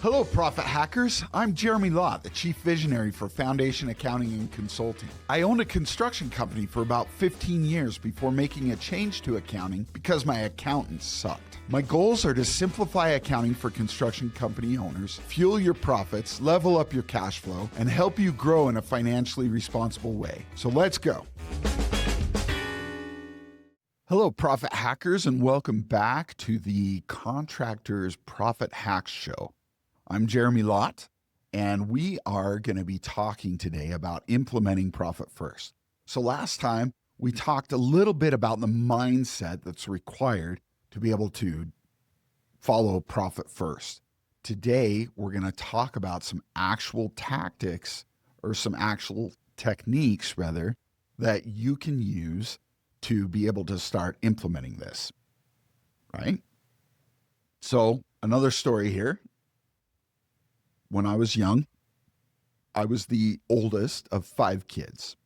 Hello, Profit Hackers. I'm Jeremy Lott, the Chief Visionary for Foundation Accounting and Consulting. I owned a construction company for about 15 years before making a change to accounting because my accountants sucked. My goals are to simplify accounting for construction company owners, fuel your profits, level up your cash flow, and help you grow in a financially responsible way. So let's go. Hello, Profit Hackers, and welcome back to the Contractors Profit Hacks Show. I'm Jeremy Lott, and we are going to be talking today about implementing Profit First. So last time, we talked a little bit about the mindset that's required to be able to follow Profit First. Today, we're going to talk about some actual tactics, or some actual techniques, rather, that you can use to be able to start implementing this, right? So another story here. When I was young, I was the oldest of 5 kids.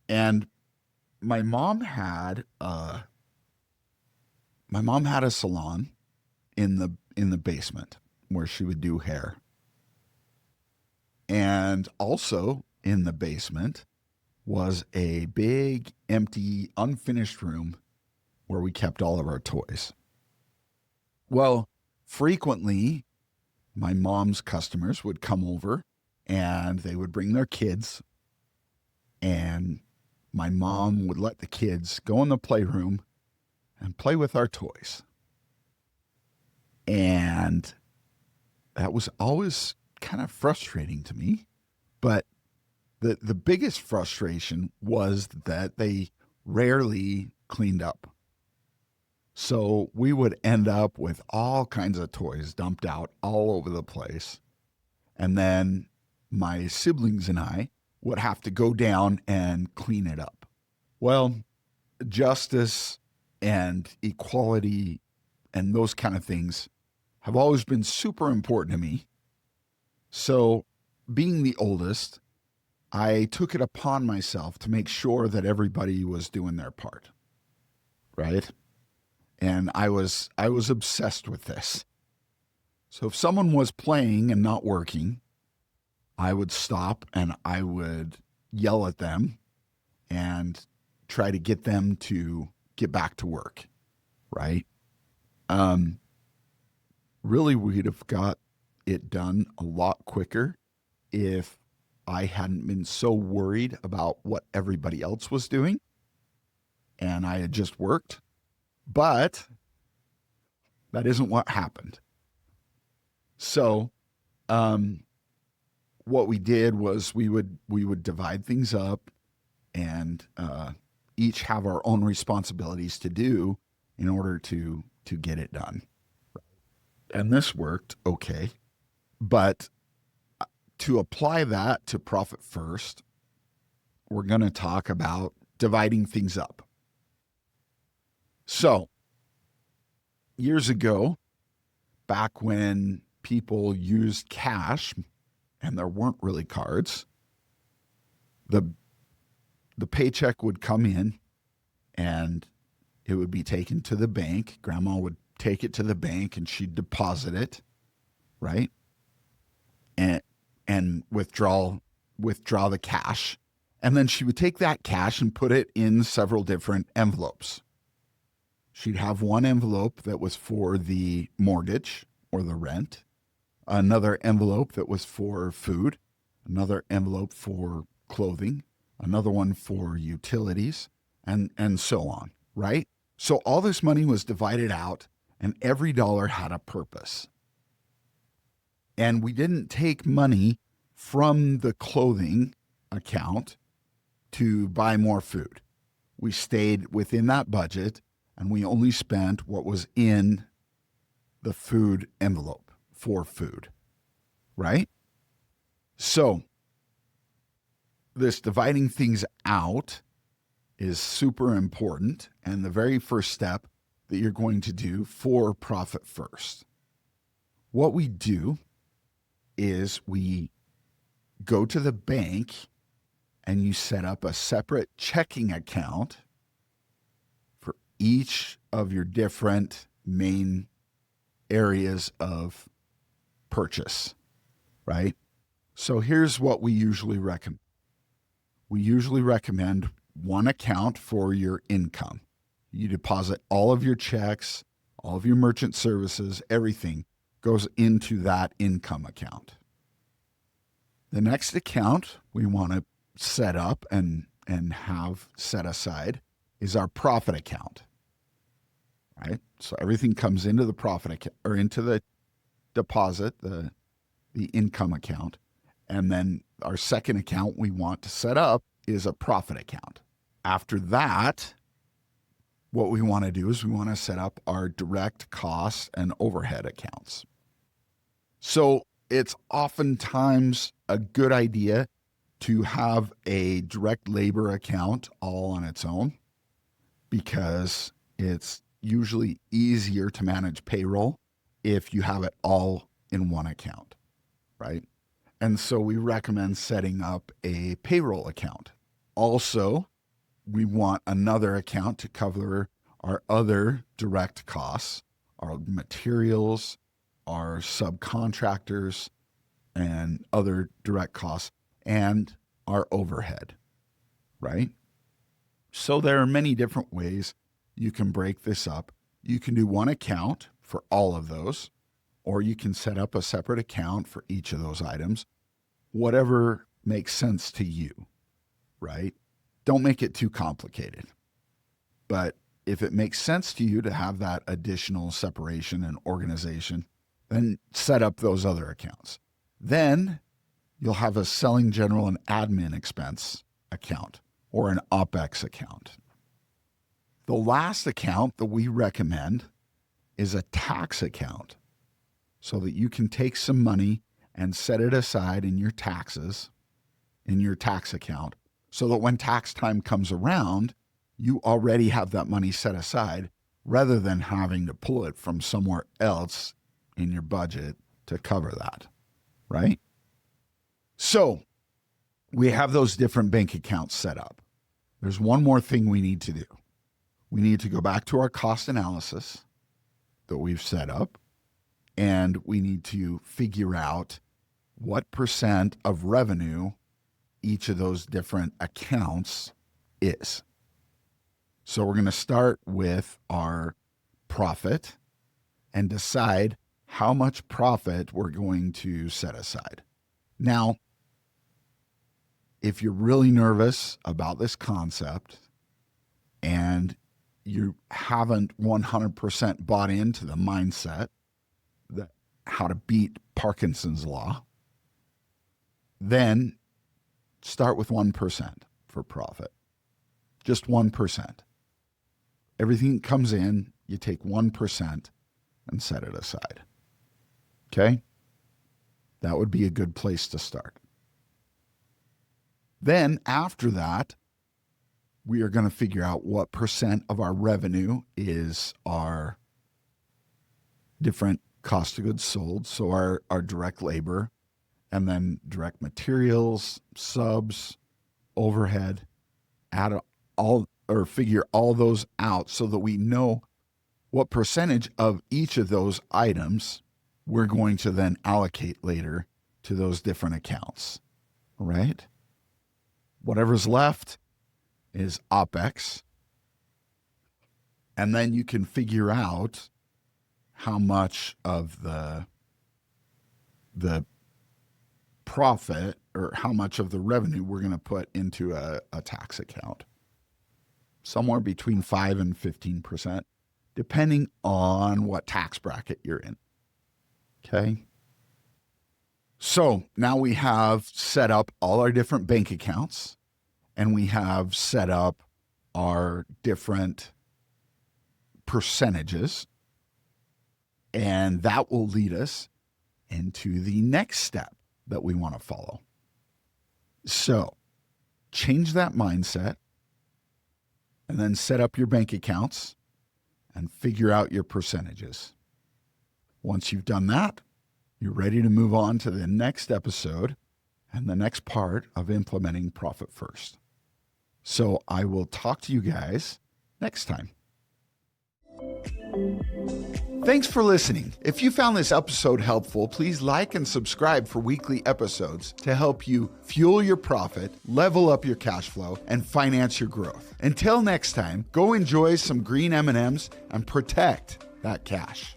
And my mom had a salon in the basement where she would do hair. And also in the basement was a big, empty, unfinished room where we kept all of our toys. Well, frequently, my mom's customers would come over and they would bring their kids, and my mom would let the kids go in the playroom and play with our toys. And that was always kind of frustrating to me. But the biggest frustration was that they rarely cleaned up. So we would end up with all kinds of toys dumped out all over the place. And then my siblings and I would have to go down and clean it up. Well, justice and equality and those kind of things have always been super important to me. So being the oldest, I took it upon myself to make sure that everybody was doing their part, right? And I was obsessed with this. So if someone was playing and not working, I would stop and I would yell at them and try to get them to get back to work, right? Really, we'd have got it done a lot quicker if I hadn't been so worried about what everybody else was doing and I had just worked. But that isn't what happened. So what we did was we would divide things up and each have our own responsibilities to do in order to get it done. And this worked okay. But to apply that to Profit First, we're going to talk about dividing things up. So, years ago, back when people used cash and there weren't really cards, the paycheck would come in and it would be taken to the bank. Grandma would take it to the bank and she'd deposit it, right? And withdraw the cash. And then she would take that cash and put it in several different envelopes. She'd have one envelope that was for the mortgage or the rent, another envelope that was for food, another envelope for clothing, another one for utilities, and so on, right? So all this money was divided out, and every dollar had a purpose. And we didn't take money from the clothing account to buy more food. We stayed within that budget, and we only spent what was in the food envelope for food, right? So this dividing things out is super important, and the very first step that you're going to do for Profit First. What we do is we go to the bank and you set up a separate checking account for each of your different main areas of purchase, right? So here's what we usually recommend. We usually recommend one account for your income. You deposit all of your checks, all of your merchant services, everything goes into that income account. The next account we want to set up and have set aside is our profit account, right? So everything comes into the profit account or into the deposit, the income account. And then our second account we want to set up is a profit account. After that, what we want to do is we want to set up our direct costs and overhead accounts. So it's oftentimes a good idea to have a direct labor account all on its own because it's usually easier to manage payroll if you have it all in one account, right? And so we recommend setting up a payroll account. Also, we want another account to cover our other direct costs, our materials, our subcontractors, and other direct costs, and our overhead, right? So there are many different ways you can break this up. You can do one account for all of those, or you can set up a separate account for each of those items, whatever makes sense to you, right? Don't make it too complicated. But if it makes sense to you to have that additional separation and organization, then set up those other accounts. Then you'll have a selling, general, and admin expense account or an OPEX account. The last account that we recommend is a tax account so that you can take some money and set it aside in your taxes, in your tax account, so that when tax time comes around, you already have that money set aside rather than having to pull it from somewhere else in your budget to cover that, right? So we have those different bank accounts set up. There's one more thing we need to do. We need to go back to our cost analysis that we've set up, and we need to figure out what percent of revenue each of those different accounts is. So we're going to start with our profit and decide how much profit we're going to set aside. Now, if you're really nervous about this concept and you haven't 100% bought into the mindset that how to beat Parkinson's law, then start with 1% for profit. Just 1%. Everything comes in, you take 1% and set it aside. Okay? That would be a good place to start. Then after that, we are going to figure out what percent of our revenue is our different cost of goods sold, so our direct labor, and then direct materials, subs, overhead, add all or figure all those out so that we know what percentage of each of those items we're going to then allocate later to those different accounts, right? Whatever's left is OPEX. And then you can figure out how much of the profit or how much of the revenue we're going to put into a tax account. Somewhere between 5 and 15%, depending on what tax bracket you're in. Okay? So now we have set up all our different bank accounts, and we have set up our different percentages, and that will lead us into the next step that we want to follow. So change that mindset and then set up your bank accounts and figure out your percentages. Once you've done that, you're ready to move on to the next episode and the next part of implementing Profit First. So I will talk to you guys next time. Thanks for listening. If you found this episode helpful, please like and subscribe for weekly episodes to help you fuel your profit, level up your cash flow, and finance your growth. Until next time, go enjoy some green M&Ms and protect that cash.